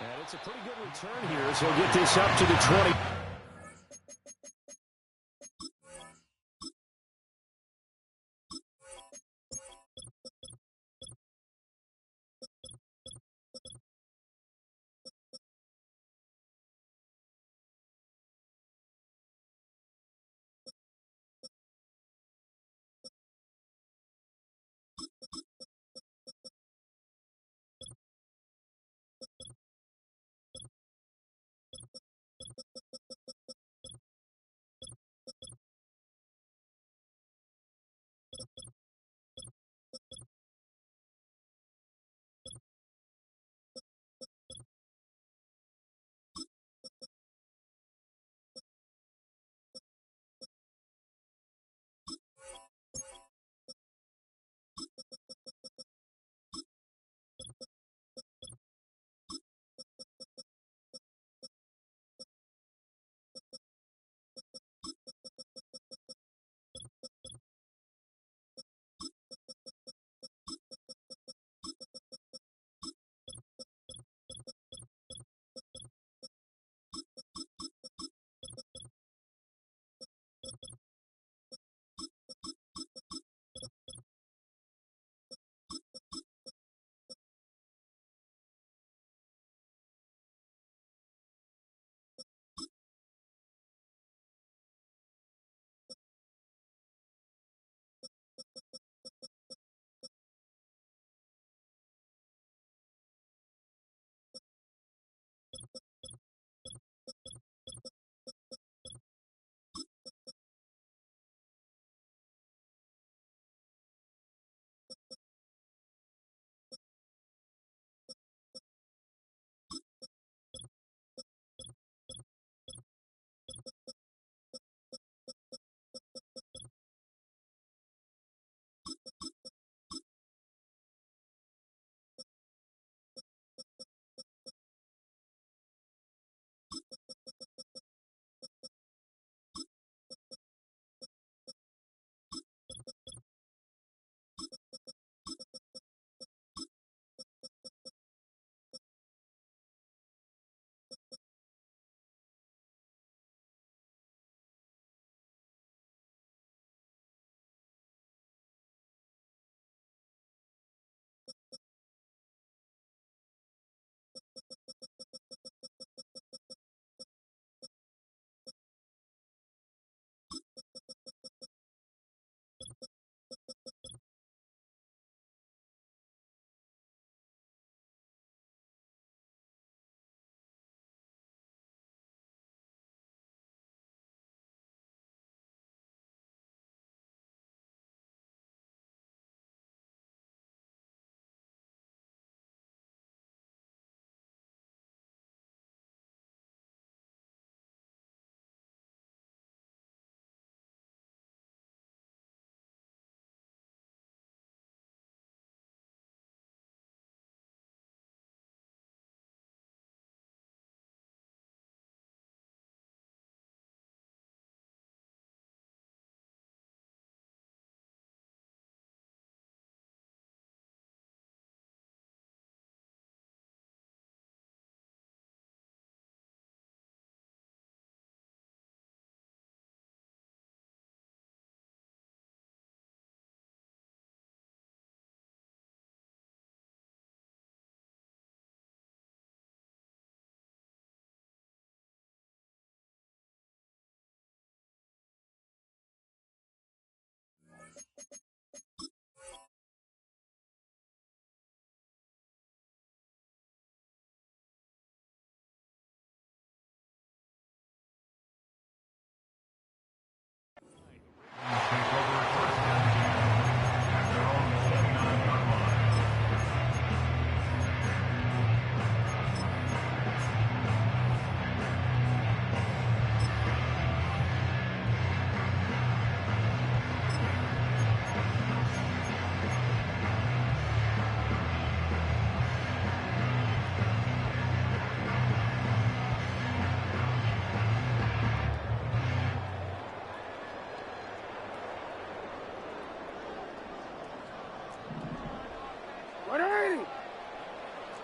And it's a pretty good return here as he'll get this up to the 20.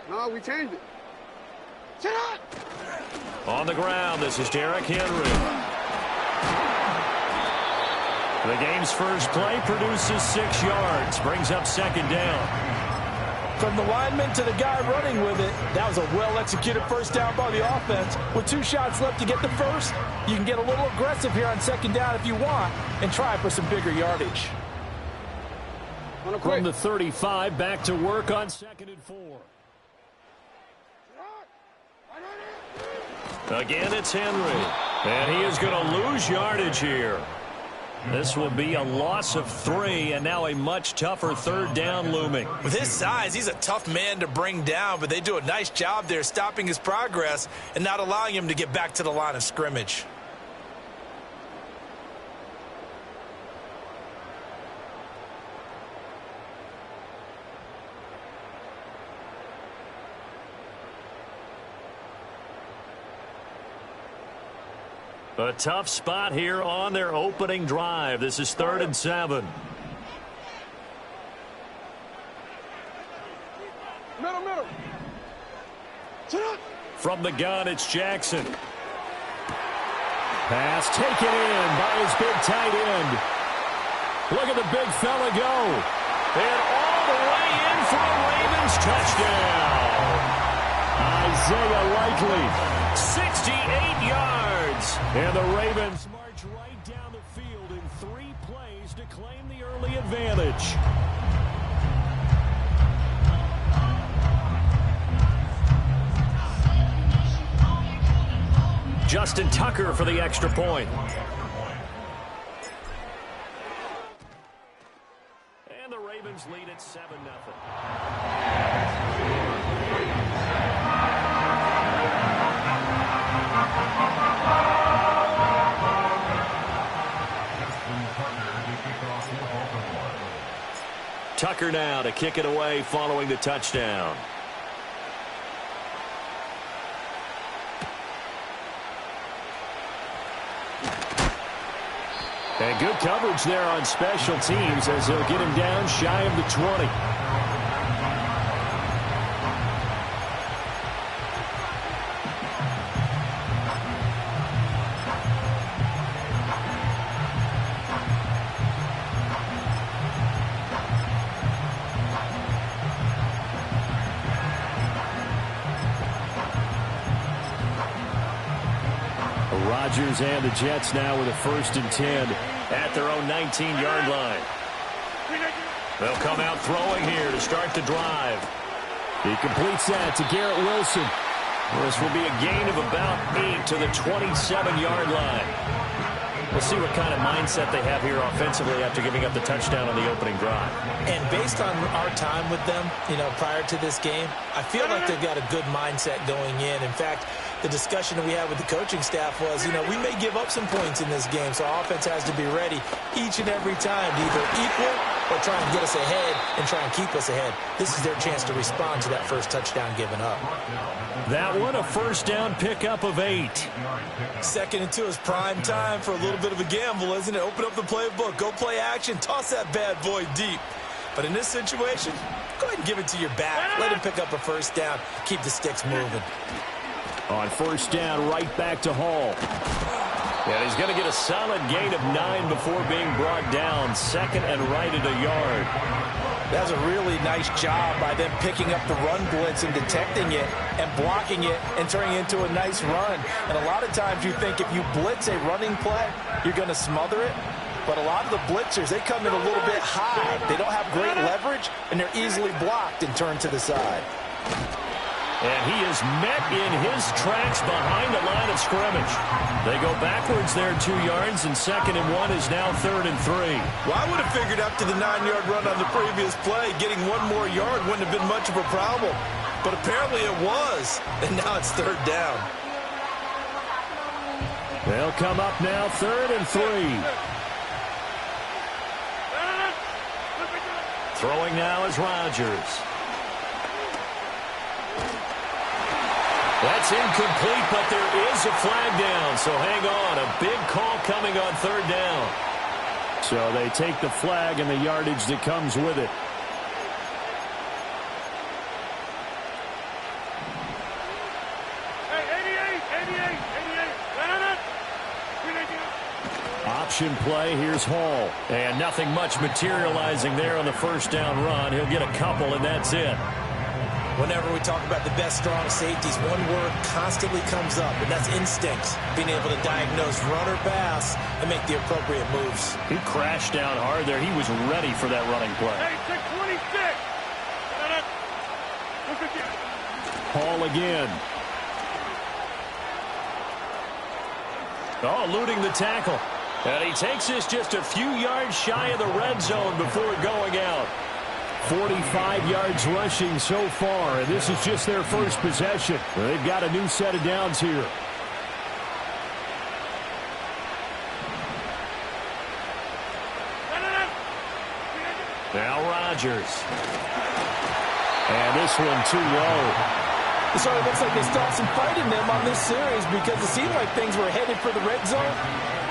No, we changed it. On the ground, this is Derrick Henry. The game's first play produces 6 yards, brings up second down. From the lineman to the guy running with it, that was a well-executed first down by the offense. With 2 shots left to get the first, you can get a little aggressive here on second down if you want and try for some bigger yardage. From the 35, back to work on 2nd and 4. Again, it's Henry. And he is going to lose yardage here. This will be a loss of 3, and now a much tougher third down looming. With his size, he's a tough man to bring down, but they do a nice job there stopping his progress and not allowing him to get back to the line of scrimmage. A tough spot here on their opening drive. This is 3rd and 7. Middle. From the gun, it's Jackson. Pass taken in by his big tight end. Look at the big fella go. And all the way in for a Ravens touchdown. Isaiah Likely, 68 yards. And the Ravens march right down the field in 3 plays to claim the early advantage. Justin Tucker for the extra point. And the Ravens lead at 7-0. Tucker now to kick it away following the touchdown. And good coverage there on special teams as they'll get him down shy of the 20. Rodgers and the Jets now with a 1st and 10 at their own 19-yard line. They'll come out throwing here to start the drive. He completes that to Garrett Wilson. This will be a gain of about 8 to the 27-yard line. We'll see what kind of mindset they have here offensively after giving up the touchdown on the opening drive. And based on our time with them, prior to this game, I feel like they've got a good mindset going in. In fact, the discussion that we had with the coaching staff was, we may give up some points in this game, so our offense has to be ready each and every time to either equal or try and get us ahead and try and keep us ahead. This is their chance to respond to that first touchdown given up. That one, a 1st down pickup of 8. 2nd and 2 is prime time for a little bit of a gamble, isn't it? Open up the playbook, go play action, toss that bad boy deep. But in this situation, go ahead and give it to your back. Let him pick up a 1st down, keep the sticks moving. On 1st down, right back to Hall. And he's going to get a solid gain of 9 before being brought down. 2nd and right at a yard. That's a really nice job by them picking up the run blitz and detecting it and blocking it and turning it into a nice run. And a lot of times you think if you blitz a running play, you're going to smother it. But a lot of the blitzers, they come in a little bit high. They don't have great leverage, and they're easily blocked and turned to the side. And he is met in his tracks behind the line of scrimmage. They go backwards there 2 yards, and 2nd and 1 is now 3rd and 3. Well, I would have figured after the 9-yard run on the previous play, getting 1 more yard wouldn't have been much of a problem. But apparently it was, and now it's 3rd down. They'll come up now 3rd and 3. Throwing now is Rodgers. That's incomplete, but there is a flag down, so hang on. A big call coming on 3rd down. So they take the flag and the yardage that comes with it. option play. Here's Hall. And nothing much materializing there on the first down run. He'll get a couple, and that's it. Whenever we talk about the best strong safeties, one word constantly comes up, and that's instincts. Being able to diagnose run or pass and make the appropriate moves. He crashed down hard there. He was ready for that running play. Hey, 626. Hall again. Oh, eluding the tackle. And he takes this just a few yards shy of the red zone before going out. 45 yards rushing so far, and this is just their first possession. They've got a new set of downs here. Now Rodgers. And this one too low. So it looks like they stopped some fight in them on this series because it seemed like things were headed for the red zone.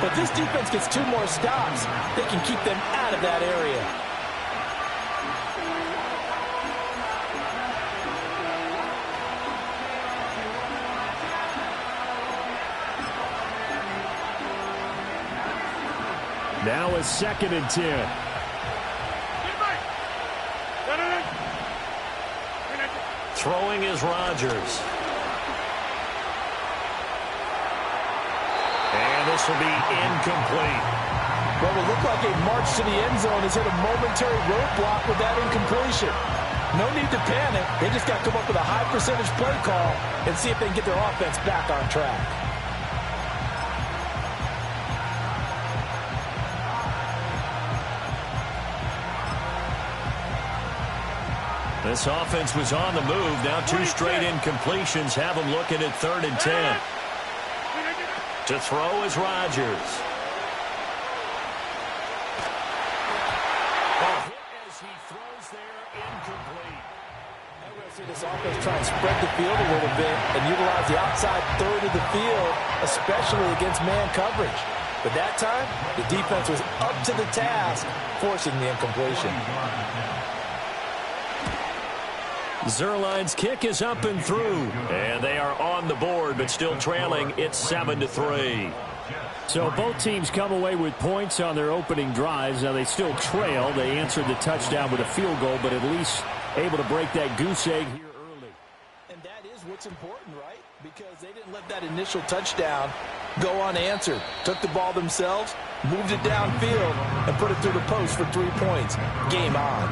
But this defense gets 2 more stops. They can keep them out of that area. Now a 2nd and 10. Throwing is Rodgers. And this will be incomplete. What will look like a march to the end zone has hit a momentary roadblock with that incompletion. No need to panic. They just got to come up with a high percentage play call and see if they can get their offense back on track. This offense was on the move. Now 2 straight incompletions have them looking at 3rd and 10. To throw is Rodgers. As he throws there, incomplete. Now we're going to see this offense try and spread the field a little bit and utilize the outside third of the field, especially against man coverage. But that time, the defense was up to the task, forcing the incompletion. Zerline's kick is up and through. And they are on the board, but still trailing. It's 7-3. So both teams come away with points on their opening drives. Now they still trail. They answered the touchdown with a field goal, but at least able to break that goose egg here early. And that is what's important, right? Because they didn't let that initial touchdown go unanswered. Took the ball themselves, moved it downfield, and put it through the post for 3 points. Game on.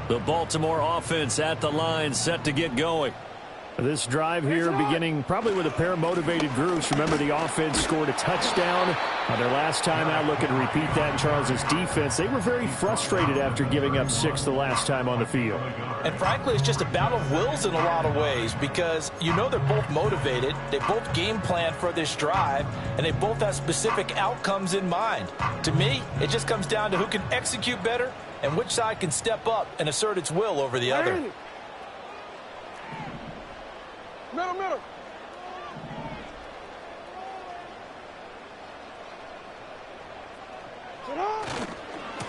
The Baltimore offense at the line, set to get going. This drive here beginning probably with a pair of motivated groups. Remember, the offense scored a touchdown on their last time out. Looking to repeat that in Charles's defense. They were very frustrated after giving up 6 the last time on the field. And frankly, it's just a battle of wills in a lot of ways because you know they're both motivated. They both game plan for this drive, and they both have specific outcomes in mind. To me, it just comes down to who can execute better and which side can step up and assert its will over the other. Middle.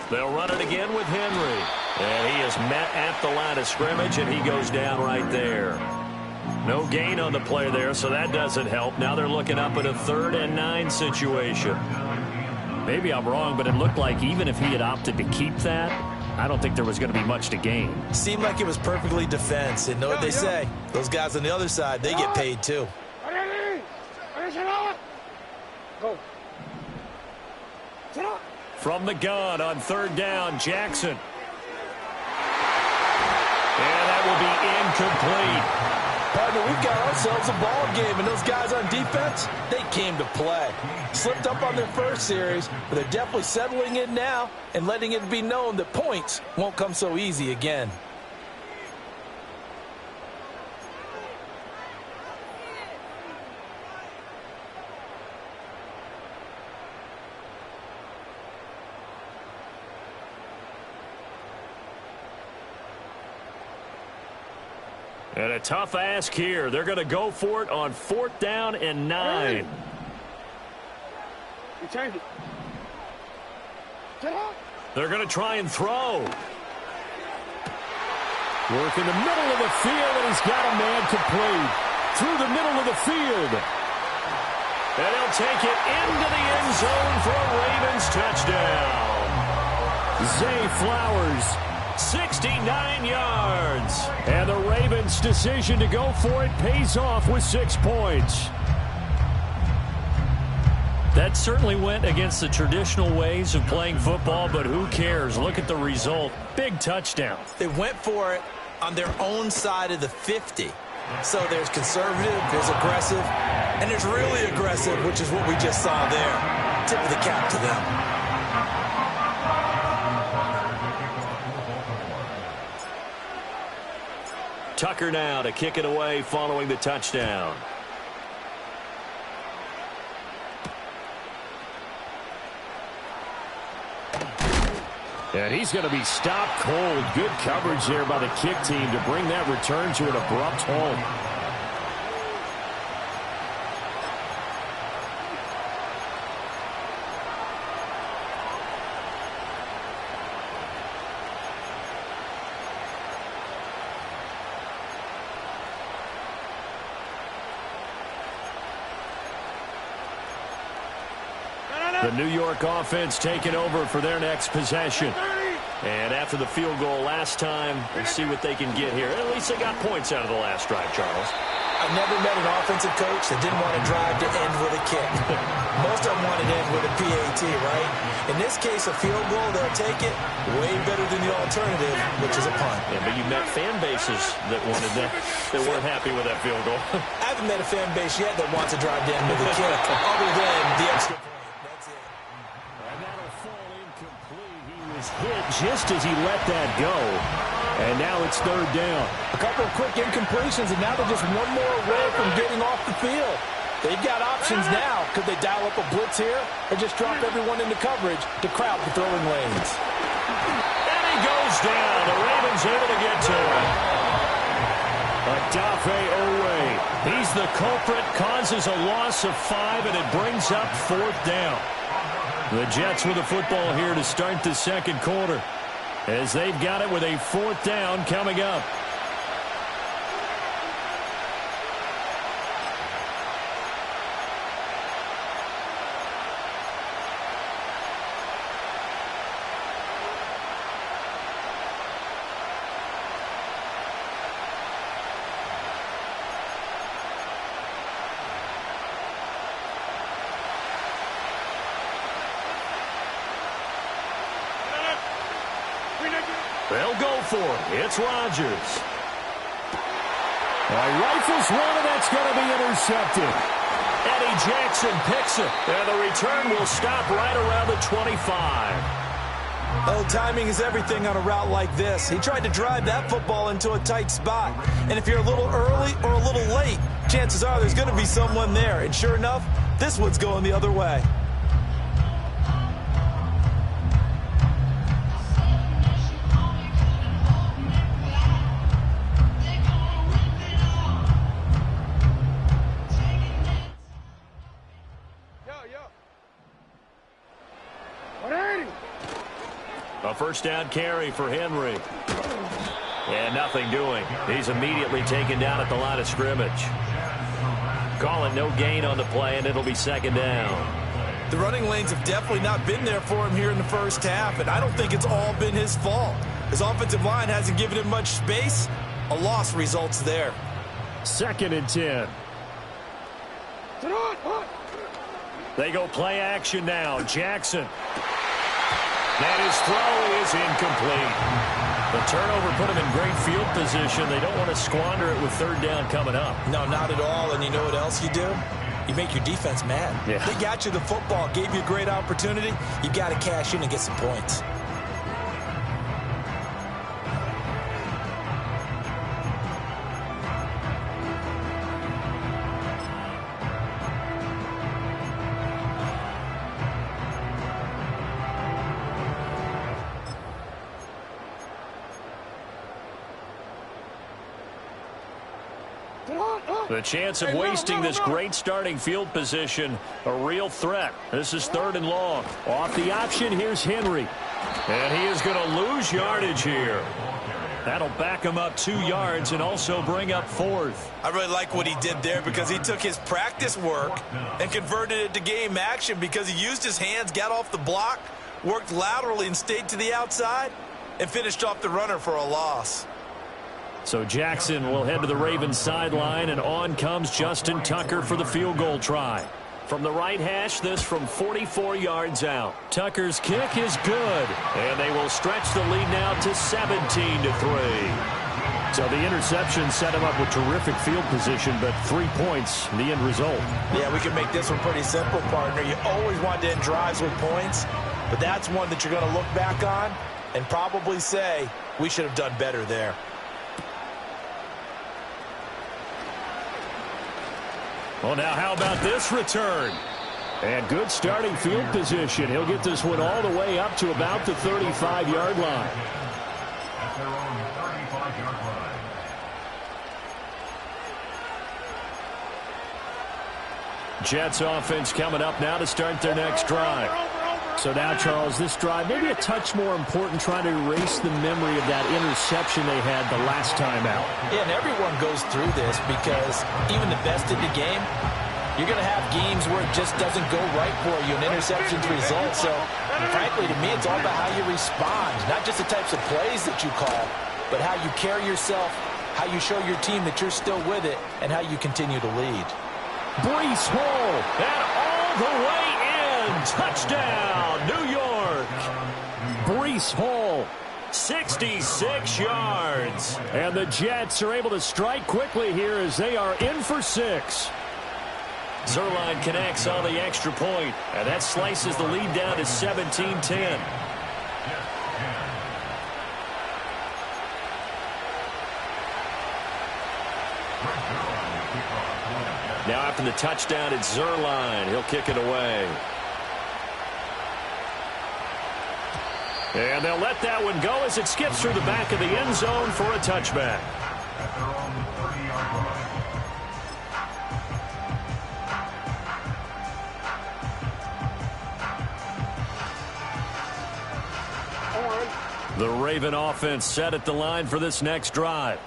They'll run it again with Henry. And he is met at the line of scrimmage, and he goes down right there. No gain on the play there, so that doesn't help. Now they're looking up at a 3rd and 9 situation. Maybe I'm wrong, but it looked like even if he had opted to keep that, I don't think there was going to be much to gain. Seemed like it was perfectly defense. And know what they say? Those guys on the other side, they get paid too. Go. From the gun on 3rd down, Jackson. And that will be incomplete. Partner, we've got ourselves a ball game, and those guys on defense, they came to play. Slipped up on their first series, but they're definitely settling in now and letting it be known that points won't come so easy again. And a tough ask here. They're going to go for it on 4th down and 9. You change it. They're going to try and throw. Work in the middle of the field, and he's got a man complete. Through the middle of the field. And he'll take it into the end zone for a Ravens touchdown. Zay Flowers, 69 yards. And the Ravens' decision to go for it pays off with 6 points. That certainly went against the traditional ways of playing football, but who cares? Look at the result. Big touchdown. They went for it on their own side of the 50. So there's conservative, there's aggressive, and there's really aggressive, which is what we just saw there. Tip of the cap to them. Tucker now to kick it away following the touchdown. And he's going to be stopped cold. Good coverage there by the kick team to bring that return to an abrupt halt. The New York offense taking over for their next possession. And after the field goal last time, we'll see what they can get here. At least they got points out of the last drive, Charles. I've never met an offensive coach that didn't want to drive to end with a kick. Most of them want to end with a PAT, right? In this case, a field goal, they'll take it way better than the alternative, which is a punt. Yeah, but you met fan bases that wanted that, that weren't happy with that field goal. I haven't met a fan base yet that wants to drive to end with a kick, other than the extra point. That's it. And that'll fall incomplete. He was hit just as he let that go. And now it's third down. A couple of quick incompletions, and now they're just one more away from getting off the field. They've got options now. Could they dial up a blitz here or just drop everyone into coverage to crowd the throwing lanes? And he goes down. The Ravens able to get to him. Adafe Owe. He's the culprit, causes a loss of 5, and it brings up fourth down. The Jets with the football here to start the second quarter, as they've got it with a fourth down coming up. They'll go for it. It's Rodgers. Rifles one, and that's going to be intercepted. Eddie Jackson picks it. And the return will stop right around the 25. Oh, timing is everything on a route like this. He tried to drive that football into a tight spot. And if you're a little early or a little late, chances are there's going to be someone there. And sure enough, this one's going the other way. A first down carry for Henry. And nothing doing. He's immediately taken down at the line of scrimmage. Call it no gain on the play, and it'll be second down. The running lanes have definitely not been there for him here in the first half, and I don't think it's all been his fault. His offensive line hasn't given him much space. A loss results there. Second and 10. They go play action now. Jackson. And his throw is incomplete. The turnover put him in great field position. They don't want to squander it with third down coming up. No, not at all. And you know what else you do? You make your defense mad. Yeah. They got you the football, gave you a great opportunity. You got to cash in and get some points. The chance of wasting this great starting field position, a real threat. This is 3rd and long. Off the option, here's Henry. And he is going to lose yardage here. That'll back him up 2 yards and also bring up 4th. I really like what he did there because he took his practice work and converted it to game action because he used his hands, got off the block, worked laterally and stayed to the outside, and finished off the runner for a loss. So Jackson will head to the Ravens sideline, and on comes Justin Tucker for the field goal try. From the right hash, this from 44 yards out. Tucker's kick is good, and they will stretch the lead now to 17-3. So the interception set him up with terrific field position, but 3 points, the end result. Yeah, we can make this one pretty simple, partner. You always want to end drives with points, but that's one that you're going to look back on and probably say, we should have done better there. Well, now how about this return? And good starting field position. He'll get this one all the way up to about the 35-yard line. At their own 35-yard line. Jets offense coming up now to start their next drive. So now, Charles, this drive maybe a touch more important, trying to erase the memory of that interception they had the last time out. Yeah, and everyone goes through this because even the best in the game, you're going to have games where it just doesn't go right for you, and interceptions result. So, frankly, to me, it's all about how you respond, not just the types of plays that you call, but how you carry yourself, how you show your team that you're still with it, and how you continue to lead. Breece Hall, and all the way in. Touchdown, New York. Breece Hall, 66 yards. And the Jets are able to strike quickly here as they are in for 6. Zuerlein connects on the extra point, and that slices the lead down to 17-10. Now after the touchdown, it's Zuerlein. He'll kick it away. And they'll let that one go as it skips through the back of the end zone for a touchback. The Raven offense set at the line for this next drive.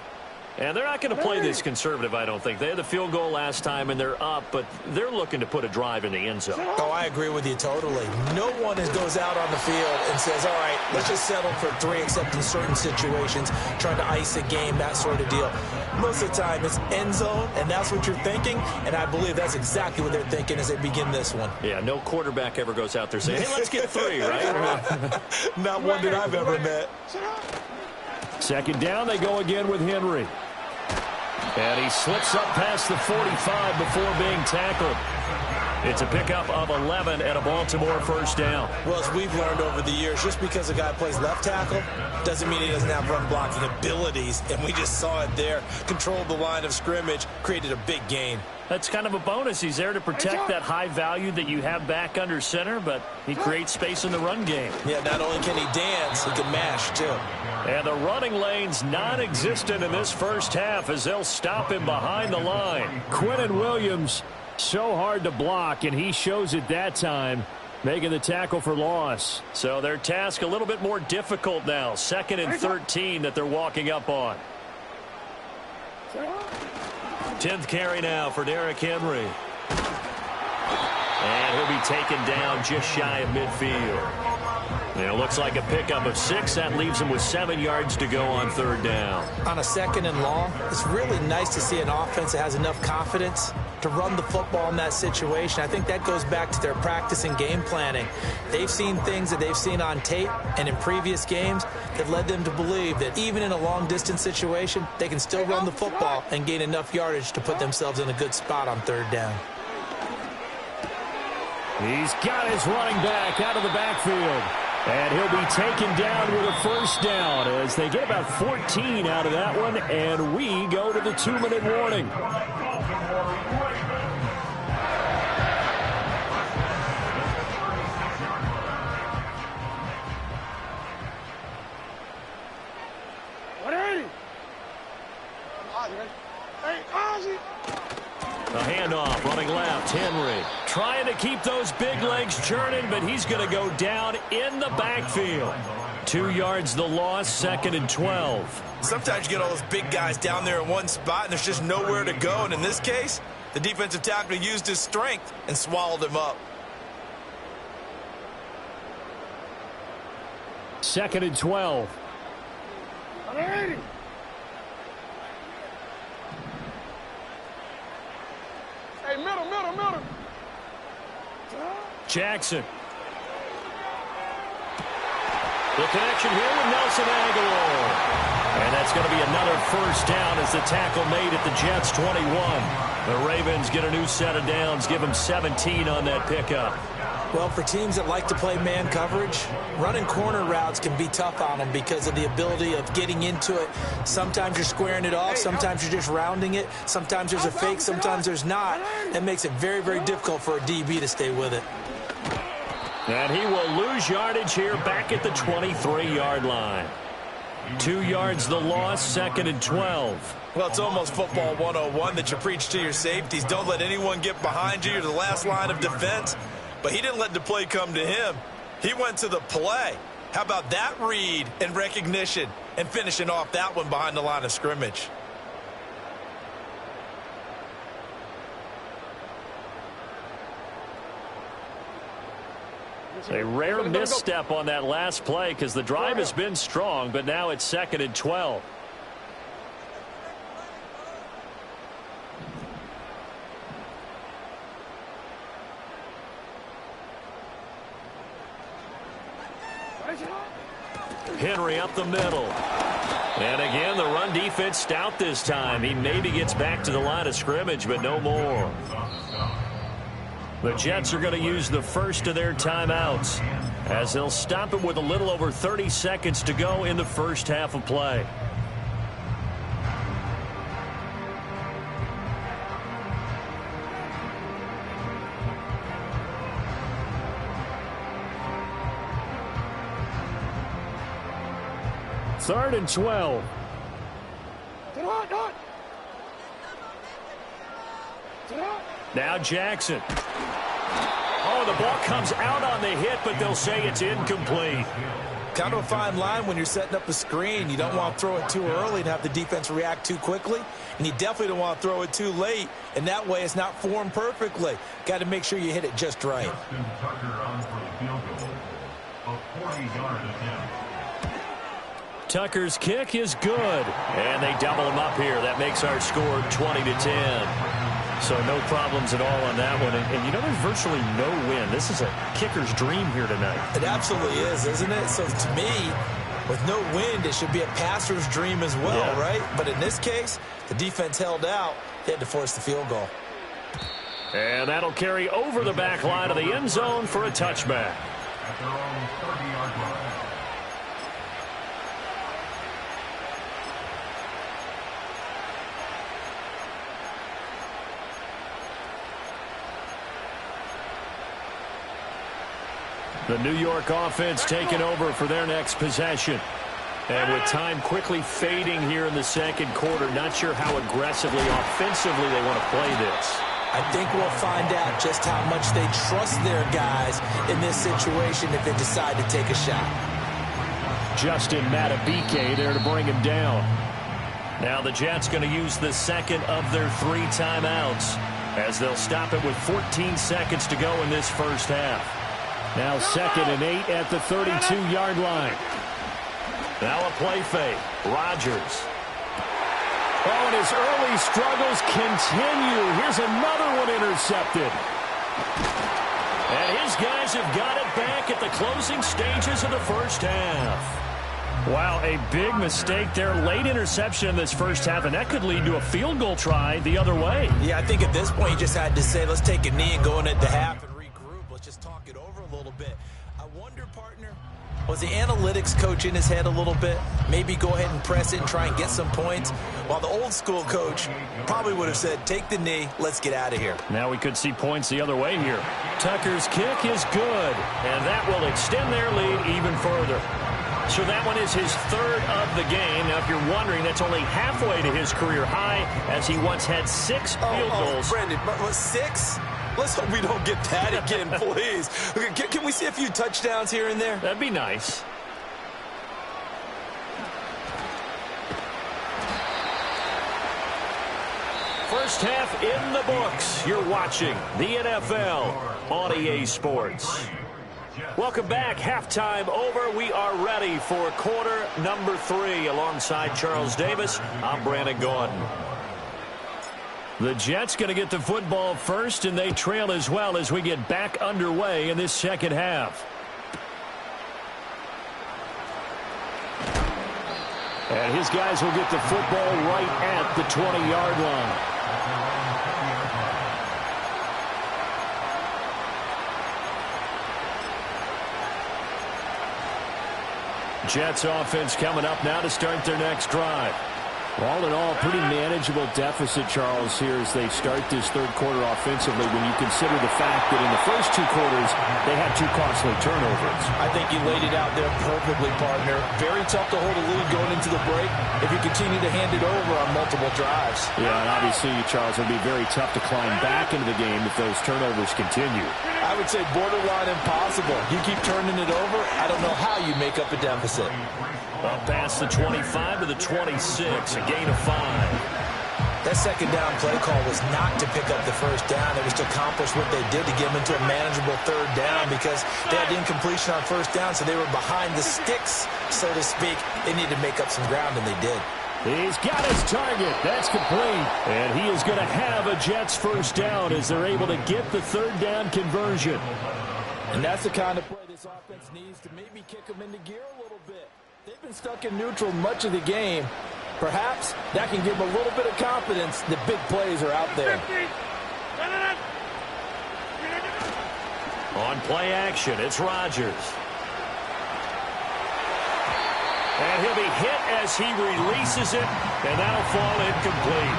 And they're not going to play this conservative, I don't think. They had the field goal last time, and they're up, but they're looking to put a drive in the end zone. Oh, I agree with you totally. No one goes out on the field and says, all right, let's just settle for 3, except in certain situations, trying to ice a game, that sort of deal. Most of the time, it's end zone, and that's what you're thinking, and I believe that's exactly what they're thinking as they begin this one. Yeah, no quarterback ever goes out there saying, hey, let's get 3, right? Not one that I've ever met. Second down, they go again with Henry. And he slips up past the 45 before being tackled. It's a pickup of 11 and a Baltimore first down. Well, as we've learned over the years, just because a guy plays left tackle doesn't mean he doesn't have run blocking abilities. And we just saw it there. Controlled the line of scrimmage, created a big gain. That's kind of a bonus. He's there to protect that high value that you have back under center, but he creates space in the run game. Yeah, not only can he dance, he can mash, too. And the running lane's non-existent in this first half as they'll stop him behind the line. Quinnen Williams, so hard to block, and he shows it that time, making the tackle for loss. So their task a little bit more difficult now. 2nd and 13 that they're walking up on. 10th carry now for Derrick Henry. And he'll be taken down just shy of midfield. And it looks like a pickup of 6. That leaves him with 7 yards to go on 3rd down. On a 2nd and long, it's really nice to see an offense that has enough confidence to run the football in that situation. I think that goes back to their practice and game planning. They've seen things that they've seen on tape and in previous games that led them to believe that even in a long-distance situation, they can still run the football and gain enough yardage to put themselves in a good spot on 3rd down. He's got his running back out of the backfield. And he'll be taken down with a first down as they get about 14 out of that one, and we go to the 2-minute warning. Hey, Ozzie. left. Henry trying to keep those big legs churning, but he's going to go down in the backfield. 2 yards the loss, 2nd and 12. Sometimes you get all those big guys down there in one spot, and there's just nowhere to go. And in this case, the defensive tackle used his strength and swallowed him up. 2nd and 12. Hey, middle. Jackson. The connection here with Nelson Aguilar. And that's going to be another first down as the tackle made at the Jets' 21. The Ravens get a new set of downs, give them 17 on that pickup. Well, for teams that like to play man coverage, running corner routes can be tough on them because of the ability of getting into it. Sometimes you're squaring it off. Sometimes you're just rounding it. Sometimes there's a fake. Sometimes there's not. That makes it very, very difficult for a DB to stay with it. And he will lose yardage here back at the 23-yard line. 2 yards the loss, 2nd and 12. Well, it's almost football 101 that you preach to your safeties. Don't let anyone get behind you. You're the last line of defense. But he didn't let the play come to him. He went to the play. How about that read and recognition and finishing off that one behind the line of scrimmage? A rare misstep on that last play because the drive has been strong, but now it's 2nd and 12. Henry up the middle. And again, the run defense stout this time. He maybe gets back to the line of scrimmage, but no more. The Jets are going to use the first of their timeouts as they'll stop it with a little over 30 seconds to go in the first half of play. Third and 12. Now Jackson. Oh, the ball comes out on the hit, but they'll say it's incomplete. Kind of a fine line when you're setting up a screen. You don't want to throw it too early and have the defense react too quickly. And you definitely don't want to throw it too late. And that way it's not formed perfectly. Got to make sure you hit it just right. Tucker's kick is good. And they double him up here. That makes our score 20-10. So no problems at all on that one. And you know, there's virtually no win. This is a kicker's dream here tonight. It absolutely is, isn't it? So to me, with no wind, it should be a passer's dream as well, right? But in this case, the defense held out. They had to force the field goal. And that'll carry over the back line of the end zone for a touchback. At their own 30-yard line. The New York offense taking over for their next possession. And with time quickly fading here in the second quarter, not sure how aggressively, offensively they want to play this. I think we'll find out just how much they trust their guys in this situation if they decide to take a shot. Justin Matabike there to bring him down. Now the Jets going to use the second of their 3 timeouts as they'll stop it with 14 seconds to go in this first half. Now 2nd and 8 at the 32-yard line. Now a play fake. Rodgers. Oh, and his early struggles continue. Here's another one intercepted. And his guys have got it back at the closing stages of the first half. Wow, a big mistake there. Late interception in this first half, and that could lead to a field goal try the other way. Yeah, I think at this point you just had to say, let's take a knee and go in at the half and regroup. Let's just talk it over a little bit. I wonder, partner, was the analytics coach in his head a little bit? Maybe go ahead and press it and try and get some points? While the old school coach probably would have said, take the knee, let's get out of here. Now we could see points the other way here. Tucker's kick is good, and that will extend their lead even further. So that one is his 3rd of the game. Now, if you're wondering, that's only halfway to his career high, as he once had 6 field goals. Brendan, but was 6? Let's hope we don't get that again, please. Can we see a few touchdowns here and there? That'd be nice. First half in the books. You're watching the NFL on EA Sports. Welcome back. Halftime over. We are ready for quarter number 3. Alongside Charles Davis, I'm Brandon Gordon. The Jets going to get the football first, and they trail as well as we get back underway in this second half. And his guys will get the football right at the 20-yard line. Jets offense coming up now to start their next drive. All in all, pretty manageable deficit, Charles, here as they start this third quarter offensively when you consider the fact that in the first 2 quarters, they had 2 costly turnovers. I think you laid it out there perfectly, partner. Very tough to hold a lead going into the break if you continue to hand it over on multiple drives. Yeah, and obviously, Charles, it would be very tough to climb back into the game if those turnovers continue. I would say borderline impossible. You keep turning it over, I don't know how you make up a deficit. Up past the 25 to the 26, a gain of 5. That second down play call was not to pick up the first down. It was to accomplish what they did to get them into a manageable third down because they had incompletion on first down, so they were behind the sticks, so to speak. They needed to make up some ground, and they did. He's got his target. That's complete. And he is going to have a Jets first down as they're able to get the third down conversion. And that's the kind of play this offense needs to maybe kick them into gear a little bit. They've been stuck in neutral much of the game. Perhaps that can give them a little bit of confidence that big plays are out there. On play action, it's Rodgers. And he'll be hit as he releases it, and that'll fall incomplete.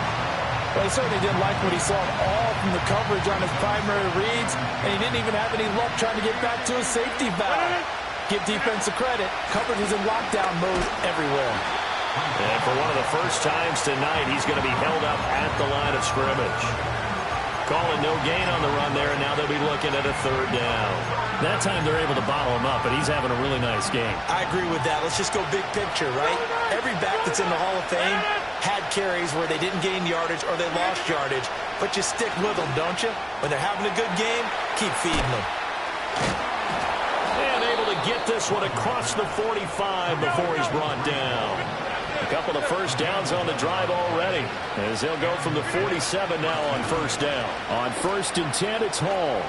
Well, he certainly didn't like what he saw all from the coverage on his primary reads, and he didn't even have any luck trying to get back to his safety valve. Give defense credit. Coverage is in lockdown mode everywhere. And for one of the first times tonight, he's going to be held up at the line of scrimmage. Calling no gain on the run there, and now they'll be looking at a third down. That time they're able to bottle him up, but he's having a really nice game. I agree with that. Let's just go big picture, right? Every back that's in the Hall of Fame had carries where they didn't gain yardage or they lost yardage, but you stick with them, don't you? When they're having a good game, keep feeding them. And able to get this one across the 45 before he's brought down. A couple of first downs on the drive already, as they'll go from the 47 now on first down. On 1st and 10, it's Hall.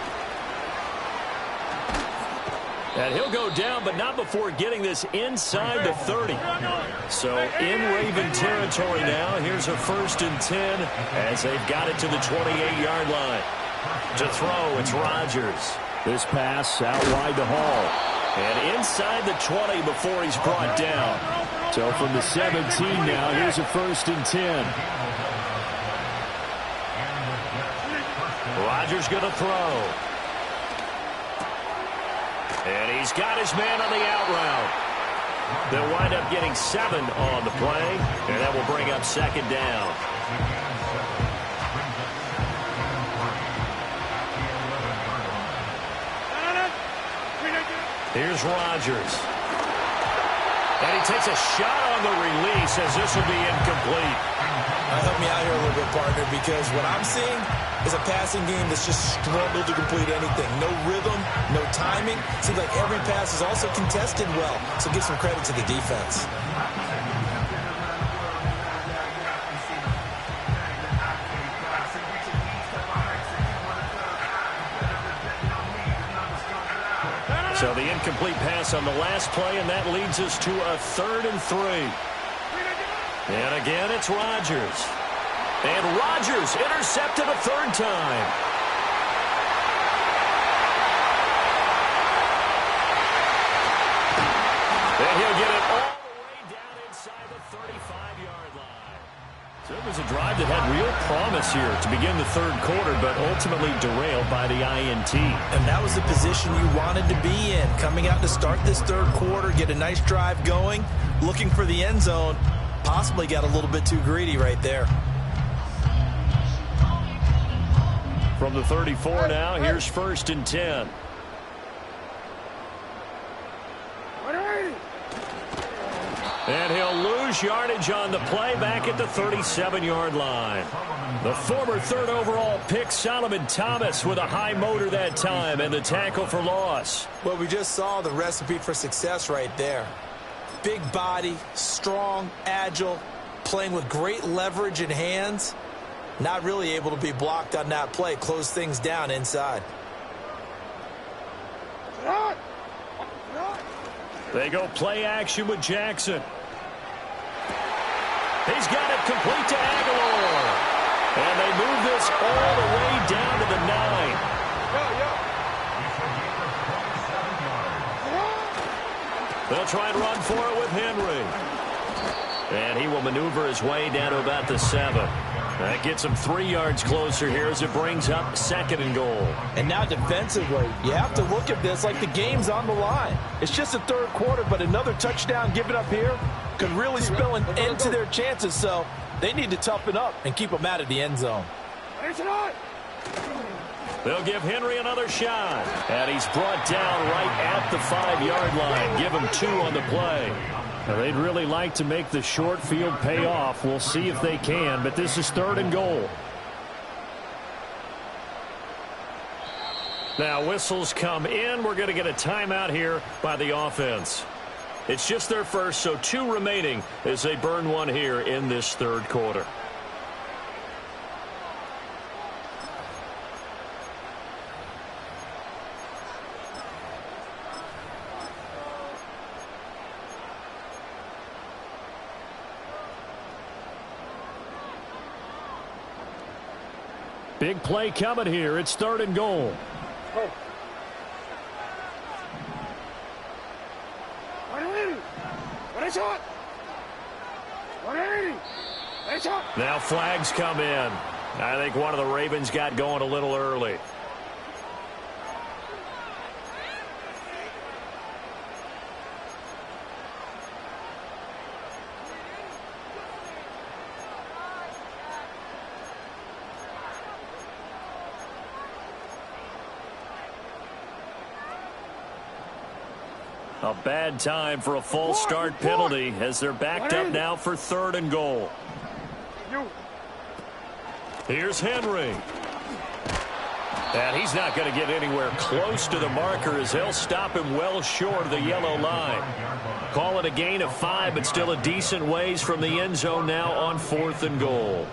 And he'll go down, but not before getting this inside the 30. So in Raven territory now, here's a 1st and 10, as they've got it to the 28-yard line. To throw, it's Rodgers. This pass out wide to Hall. And inside the 20 before he's brought down. So from the 17 now, here's a 1st and 10. Rodgers going to throw. And he's got his man on the out route. They'll wind up getting 7 on the play, and that will bring up second down. Here's Rodgers. And he takes a shot on the release as this will be incomplete. Help me out here a little bit, partner, because what I'm seeing is a passing game that's just struggled to complete anything. No rhythm, no timing. Seems like every pass is also contested well, so give some credit to the defense. So the incomplete pass on the last play, and that leads us to a 3rd and 3. And again, it's Rodgers. And Rodgers intercepted a 3rd time. And he'll get it all the way down inside the 35-yard line. So it was a drive that had real promise here to begin the third quarter, but ultimately derailed by the INT. And that was the position you wanted to be in. Coming out to start this third quarter, get a nice drive going, looking for the end zone. Possibly got a little bit too greedy right there. From the 34 now, here's 1st and 10. And he'll lose yardage on the play back at the 37-yard line. The former 3rd overall pick, Solomon Thomas, with a high motor that time, and the tackle for loss. Well, we just saw the recipe for success right there. Big body, strong, agile, playing with great leverage in hands. Not really able to be blocked on that play. Close things down inside. They go play action with Jackson. He's got it complete to Aguilar. And they move this all the way down to the 9. They'll try and run for it with Henry. And he will maneuver his way down to about the 7. That gets him 3 yards closer here as it brings up 2nd and goal. And now defensively, you have to look at this like the game's on the line. It's just the 3rd quarter, but another touchdown given up here could really spell an end to their chances. So they need to toughen up and keep them out of the end zone. They'll give Henry another shot. And he's brought down right at the 5-yard line. Give him 2 on the play. Now, they'd really like to make the short field pay off. We'll see if they can, but this is 3rd and goal. Now, whistles come in. We're going to get a timeout here by the offense. It's just their first, so 2 remaining as they burn one here in this 3rd quarter. Big play coming here. It's 3rd and goal. Now flags come in. I think one of the Ravens got going a little early. A bad time for a false start penalty as they're backed up now for 3rd and goal. Here's Henry. And he's not going to get anywhere close to the marker as they'll stop him well short of the yellow line. Call it a gain of 5, but still a decent ways from the end zone now on 4th and goal.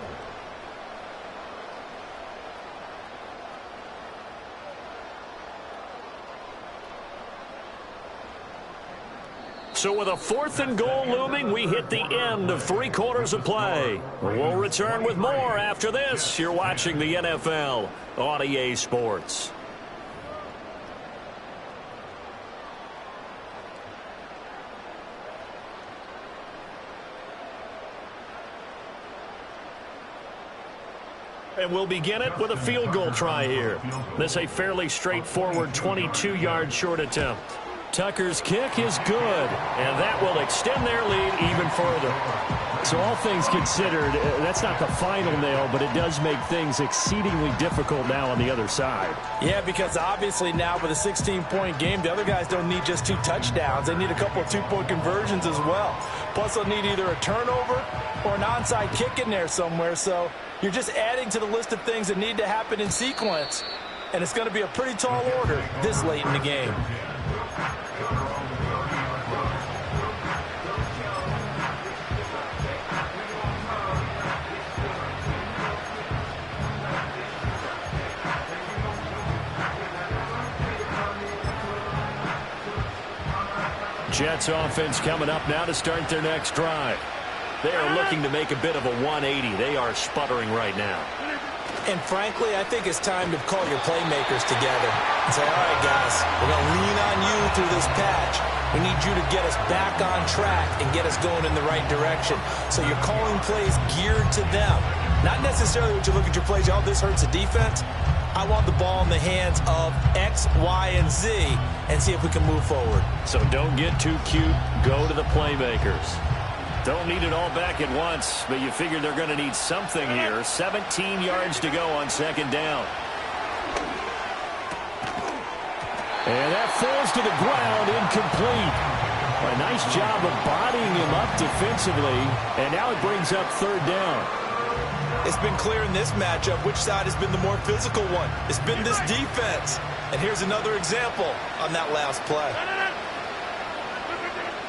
So with a 4th and goal looming, we hit the end of 3 quarters of play. We'll return with more after this. You're watching the NFL on EA Sports. And we'll begin it with a field goal try here. This is a fairly straightforward 22-yard short attempt. Tucker's kick is good, and that will extend their lead even further. So all things considered, that's not the final nail, but it does make things exceedingly difficult now on the other side. Yeah, because obviously now with a 16-point game, the other guys don't need just 2 touchdowns. They need a couple of 2-point conversions as well. Plus, they'll need either a turnover or an onside kick in there somewhere. So you're just adding to the list of things that need to happen in sequence, and it's going to be a pretty tall order this late in the game. Jets offense coming up now to start their next drive. They are looking to make a bit of a 180. They are sputtering right now. And frankly, I think it's time to call your playmakers together and say, all right, guys, we're going to lean on you through this patch. We need you to get us back on track and get us going in the right direction. So you're calling plays geared to them. Not necessarily when you look at your plays, oh, this hurts the defense. I want the ball in the hands of X, Y, and Z and see if we can move forward. So don't get too cute. Go to the playmakers. Don't need it all back at once, but you figure they're going to need something here. 17 yards to go on 2nd down. And that falls to the ground, incomplete. A nice job of bodying him up defensively, and now it brings up third down. It's been clear in this matchup which side has been the more physical one. It's been this defense. And here's another example on that last play.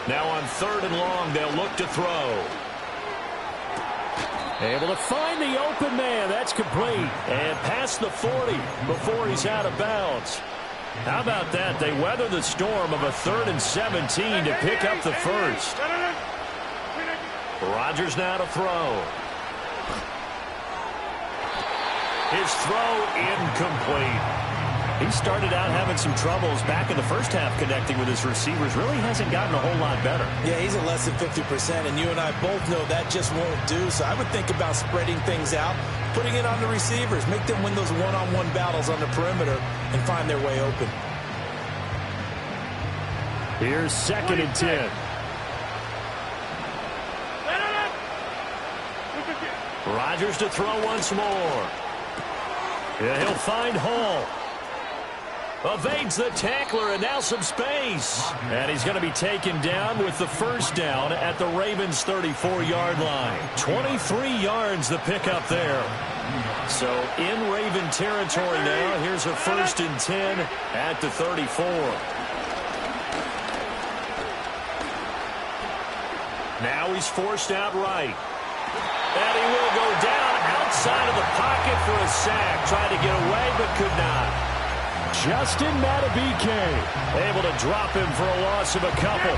Now on third and long, they'll look to throw. Able to find the open man. That's complete. And past the 40 before he's out of bounds. How about that? They weather the storm of a 3rd and 17 to pick up the first. Rodgers now to throw. His throw incomplete. He started out having some troubles back in the first half connecting with his receivers. Really hasn't gotten a whole lot better. Yeah, he's at less than 50%, and you and I both know that just won't do. So I would think about spreading things out, putting it on the receivers, make them win those one-on-one battles on the perimeter and find their way open. Here's 2nd and 10. Rodgers to throw once more. Yeah, he'll find Hall. Evades the tackler, and now some space. And he's going to be taken down with the first down at the Ravens' 34-yard line. 23 yards the pickup there. So in Raven territory now. Here's a 1st and 10 at the 34. Now he's forced out right. And he will go down outside of the pocket for a sack. Tried to get away, but could not. Justin Madubuike able to drop him for a loss of a couple.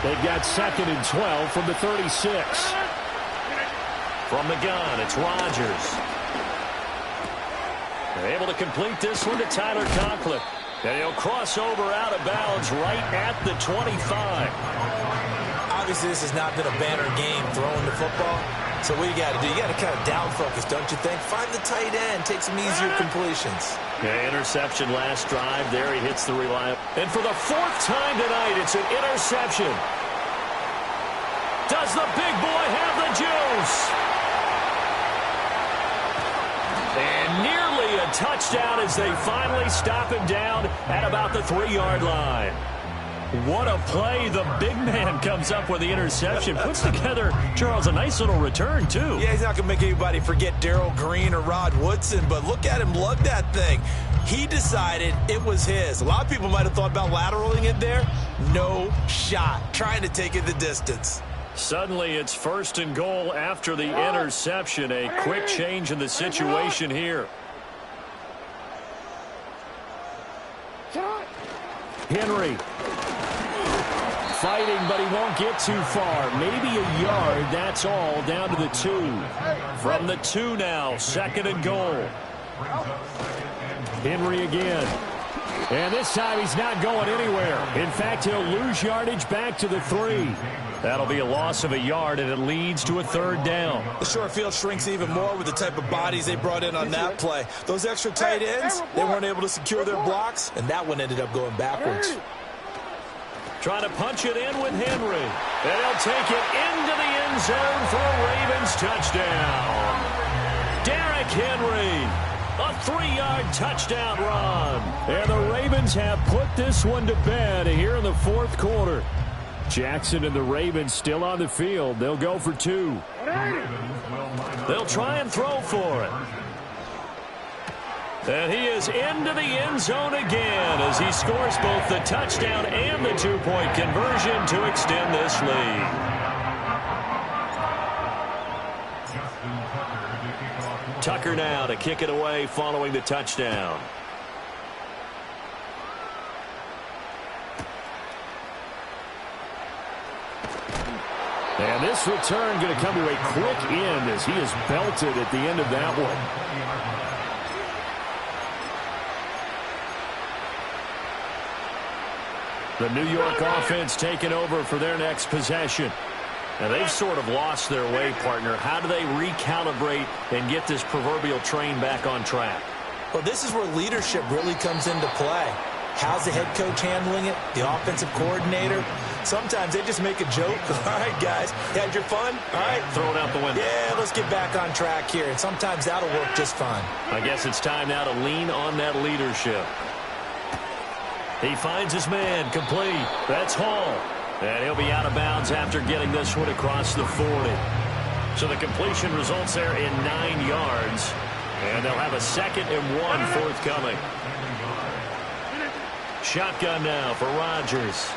They've got 2nd and 12 from the 36. From the gun, it's Rodgers. They're able to complete this one to Tyler Conklin. And he'll cross over out of bounds right at the 25. Obviously, this has not been a banner game throwing the football. So what you got to do, you got to kind of down focus, don't you think? Find the tight end, take some easier completions. Yeah, interception last drive. There he hits the reliable. And for the 4th time tonight, it's an interception. Does the big boy have the juice? And nearly a touchdown as they finally stop him down at about the 3-yard line. What a play. The big man comes up with the interception. Puts together, Charles, a nice little return, too. Yeah, he's not going to make anybody forget Darrell Green or Rod Woodson, but look at him lug that thing. He decided it was his. A lot of people might have thought about lateraling it there. No shot. Trying to take it the distance. Suddenly, it's 1st and goal after the interception. A quick change in the situation here. Henry fighting, but he won't get too far. Maybe a yard, that's all, down to the 2. From the 2 now, 2nd and goal. Henry again. And this time he's not going anywhere. In fact, he'll lose yardage back to the 3. That'll be a loss of a yard, and it leads to a 3rd down. The short field shrinks even more with the type of bodies they brought in on that play. Those extra tight ends, they weren't able to secure their blocks, and that one ended up going backwards. Trying to punch it in with Henry. And he'll take it into the end zone for a Ravens touchdown. Derrick Henry, a 3-yard touchdown run. And the Ravens have put this one to bed here in the 4th quarter. Jackson and the Ravens still on the field. They'll go for 2. They'll try and throw for it. And he is into the end zone again as he scores both the touchdown and the 2-point conversion to extend this lead. Tucker now to kick it away following the touchdown. And this return going to come to a quick end as he is belted at the end of that one. The New York offense taking over for their next possession. Now, they've sort of lost their way, partner. How do they recalibrate and get this proverbial train back on track? Well, this is where leadership really comes into play. How's the head coach handling it? The offensive coordinator? Sometimes they just make a joke. All right, guys, you had your fun? All right. Throw it out the window. Yeah, let's get back on track here. And sometimes that'll work just fine. I guess it's time now to lean on that leadership. He finds his man, complete. That's Hall. And he'll be out of bounds after getting this one across the 40. So the completion results there in 9 yards. And they'll have a 2nd and 1 forthcoming. Shotgun now for Rodgers.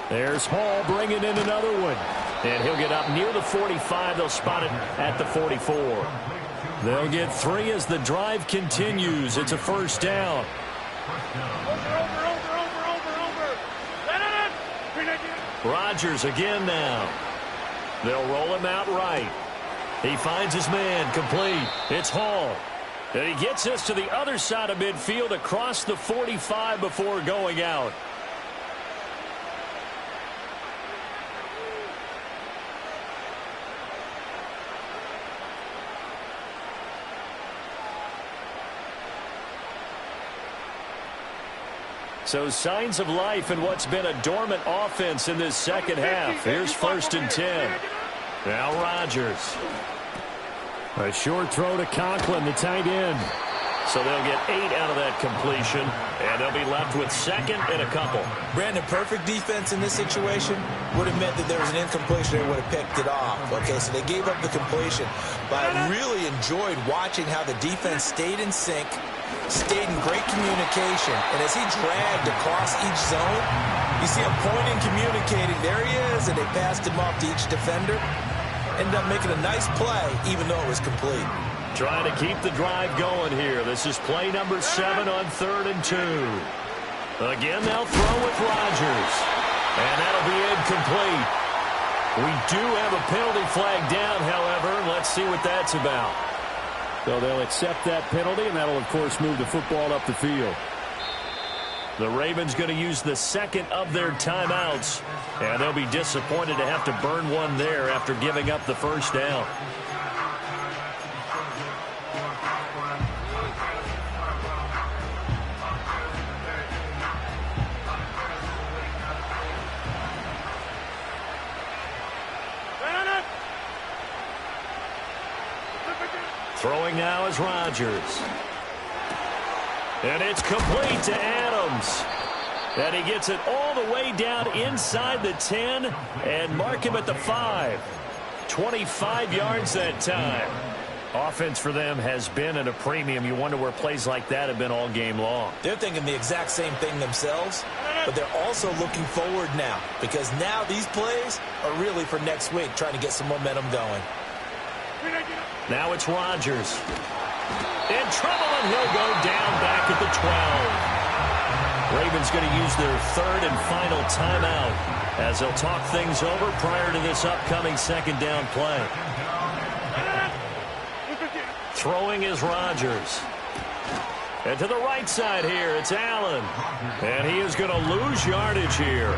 There's Hall bringing in another one. And he'll get up near the 45. They'll spot it at the 44. They'll get 3 as the drive continues. It's a first down. Rodgers again now. They'll roll him out right. He finds his man, complete. It's Hall. And he gets this to the other side of midfield across the 45 before going out. So signs of life in what's been a dormant offense in this second half. Here's 1st and 10. Now Rodgers. A short throw to Conklin, the tight end. So they'll get 8 out of that completion, and they'll be left with 2nd and a couple. Brandon, perfect defense in this situation would have meant that there was an incompletion. They would have picked it off. Okay, so they gave up the completion. But I really enjoyed watching how the defense stayed in sync, stayed in great communication. And as he dragged across each zone, you see him pointing, communicating. There he is, and they passed him off to each defender. Ended up making a nice play, even though it was complete. Trying to keep the drive going here. This is play number 7 on 3rd and 2. Again, they'll throw with Rodgers. And that'll be incomplete. We do have a penalty flag down, however. Let's see what that's about. So they'll accept that penalty, and that'll, of course, move the football up the field. The Ravens going to use the 2nd of their timeouts. And they'll be disappointed to have to burn one there after giving up the first down. Throwing now is Rodgers. And it's complete to Adams. And he gets it all the way down inside the 10 and mark him at the 5. 25 yards that time. Offense for them has been at a premium. You wonder where plays like that have been all game long. They're thinking the exact same thing themselves, but they're also looking forward now because now these plays are really for next week, trying to get some momentum going. Now it's Rodgers. In trouble, and he'll go down back at the 12. Ravens going to use their 3rd and final timeout as they'll talk things over prior to this upcoming 2nd down play. Throwing is Rodgers. And to the right side here, it's Allen. And he is going to lose yardage here.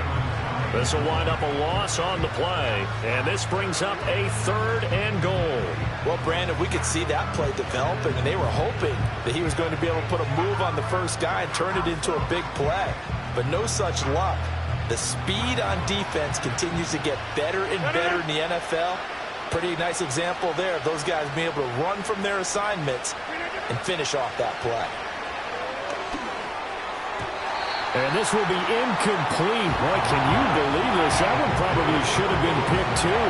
This will wind up a loss on the play. And this brings up a 3rd and goal. Well, Brandon, we could see that play developing, and they were hoping that he was going to be able to put a move on the first guy and turn it into a big play. But no such luck. The speed on defense continues to get better and better in the NFL. Pretty nice example there of those guys being able to run from their assignments and finish off that play. And this will be incomplete. Boy, can you believe this? That one probably should have been picked too.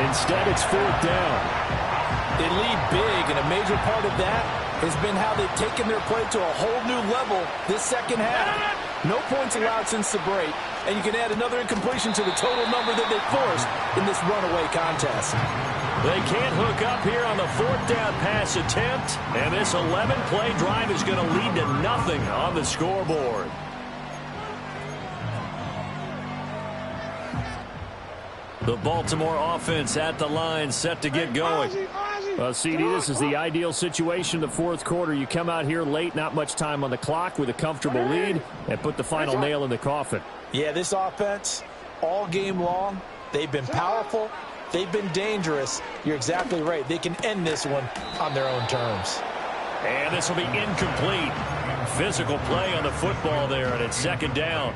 Instead, it's 4th down. They lead big, and a major part of that has been how they've taken their play to a whole new level this second half. No points allowed since the break, and you can add another incompletion to the total number that they forced in this runaway contest. They can't hook up here on the 4th down pass attempt, and this 11-play drive is going to lead to nothing on the scoreboard. The Baltimore offense at the line, set to get going. Well, CD, this is the ideal situation, the 4th quarter. You come out here late, not much time on the clock with a comfortable lead, and put the final nail in the coffin. Yeah, this offense, all game long, they've been powerful, they've been dangerous. You're exactly right. They can end this one on their own terms. And this will be incomplete. Physical play on the football there, and it's 2nd down.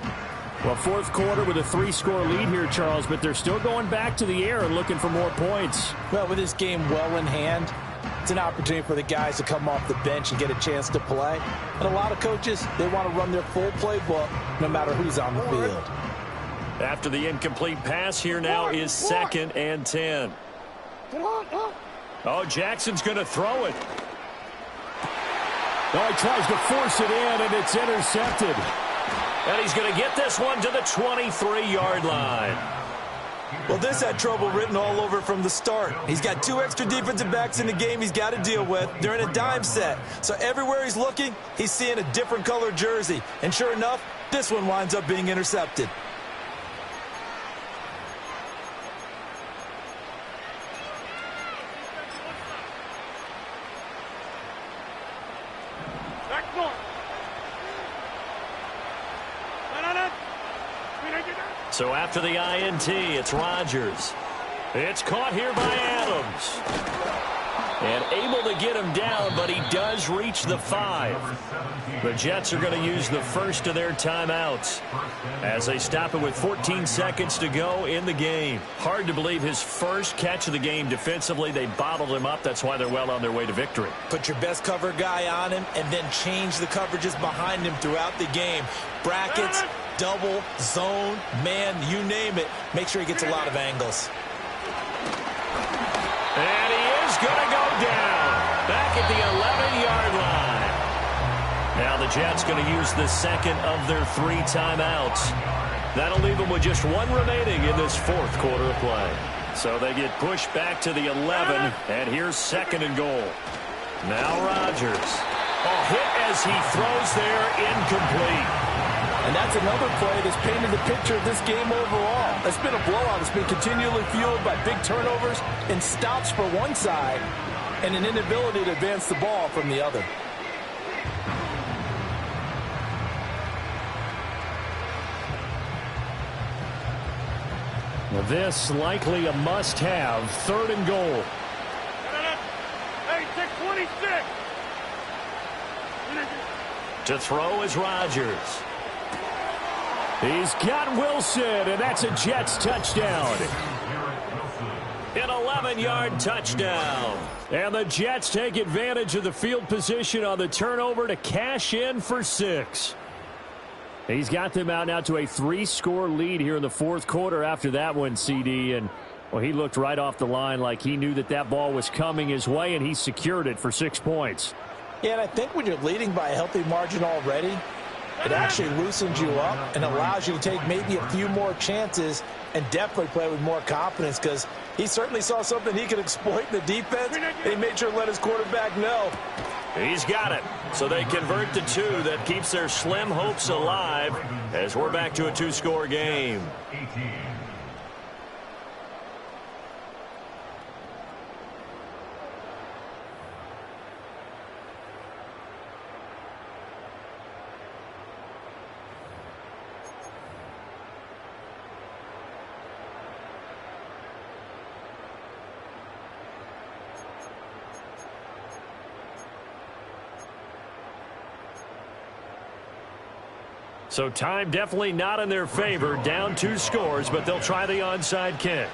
Well, 4th quarter with a 3-score lead here, Charles, but they're still going back to the air and looking for more points. Well, with this game well in hand, It's an opportunity for the guys to come off the bench and get a chance to play. And a lot of coaches, they want to run their full playbook no matter who's on the field. After the incomplete pass, here now is 2nd and 10. Oh, Jackson's going to throw it. Oh, he tries to force it in, and it's intercepted. And he's going to get this one to the 23-yard line. Well, this had trouble written all over from the start. He's got 2 extra defensive backs in the game he's got to deal with. They're in a dime set. So everywhere he's looking, he's seeing a different color jersey. And sure enough, this one winds up being intercepted. So after the INT, it's Rodgers. It's caught here by Adams. And able to get him down, but he does reach the 5. The Jets are going to use the first of their timeouts as they stop it with 14 seconds to go in the game. Hard to believe his first catch of the game defensively. They bottled him up. That's why they're well on their way to victory. Put your best cover guy on him and then change the coverages behind him throughout the game. Brackets, double, zone, man, you name it. Make sure he gets a lot of angles. And he is going to go down back at the 11-yard line. Now the Jets going to use the second of their 3 timeouts. That'll leave them with just 1 remaining in this 4th quarter of play. So they get pushed back to the 11, and here's 2nd and goal. Now Rodgers. A hit as he throws there, incomplete. And that's another play that's painted the picture of this game overall. It's been a blowout. It's been continually fueled by big turnovers and stops for one side and an inability to advance the ball from the other. Well, this likely a must-have. 3rd and goal. Hey, take 26. To throw is Rodgers. He's got Wilson, and that's a Jets touchdown. An 11-yard touchdown. And the Jets take advantage of the field position on the turnover to cash in for 6. He's got them out now to a 3-score lead here in the 4th quarter after that one, CD. And, well, he looked right off the line like he knew that that ball was coming his way, and he secured it for 6 points. Yeah, and I think when you're leading by a healthy margin already, it actually loosens you up and allows you to take maybe a few more chances and definitely play with more confidence because he certainly saw something he could exploit in the defense. And he made sure to let his quarterback know. He's got it. So they convert to 2. That keeps their slim hopes alive as we're back to a 2-score game. 18. So time definitely not in their favor. Down 2 scores, but they'll try the onside kick.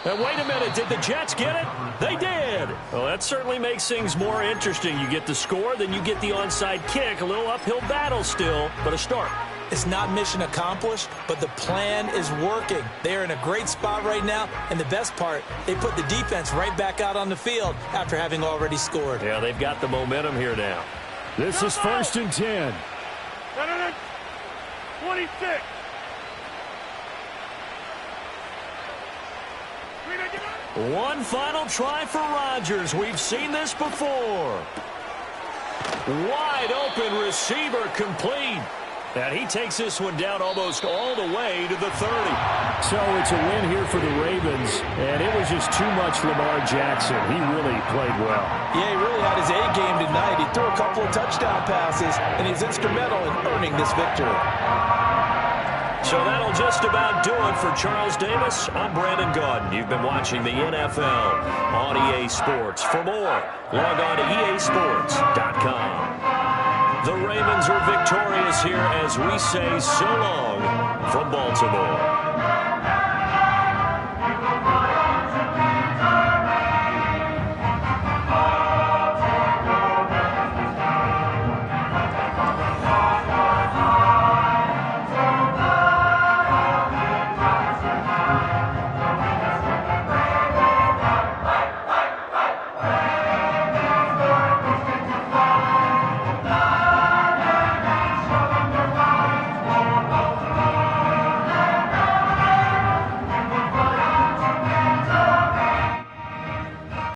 And wait a minute, did the Jets get it? They did. Well, that certainly makes things more interesting. You get the score, then you get the onside kick. A little uphill battle still, but a start. It's not mission accomplished, but the plan is working. They're in a great spot right now, and the best part, they put the defense right back out on the field after having already scored. Yeah, they've got the momentum here now. This is 1st and 10. 26. One final try for Rodgers. We've seen this before. Wide open receiver complete. And he takes this one down almost all the way to the 30. So it's a win here for the Ravens, and it was just too much Lamar Jackson. He really played well. Yeah, he really had his A game tonight. He threw a couple of touchdown passes, and he's instrumental in earning this victory. So that'll just about do it for Charles Davis. I'm Brandon Gaudin. You've been watching the NFL on EA Sports. For more, log on to easports.com. The Ravens are victorious here as we say so long from Baltimore.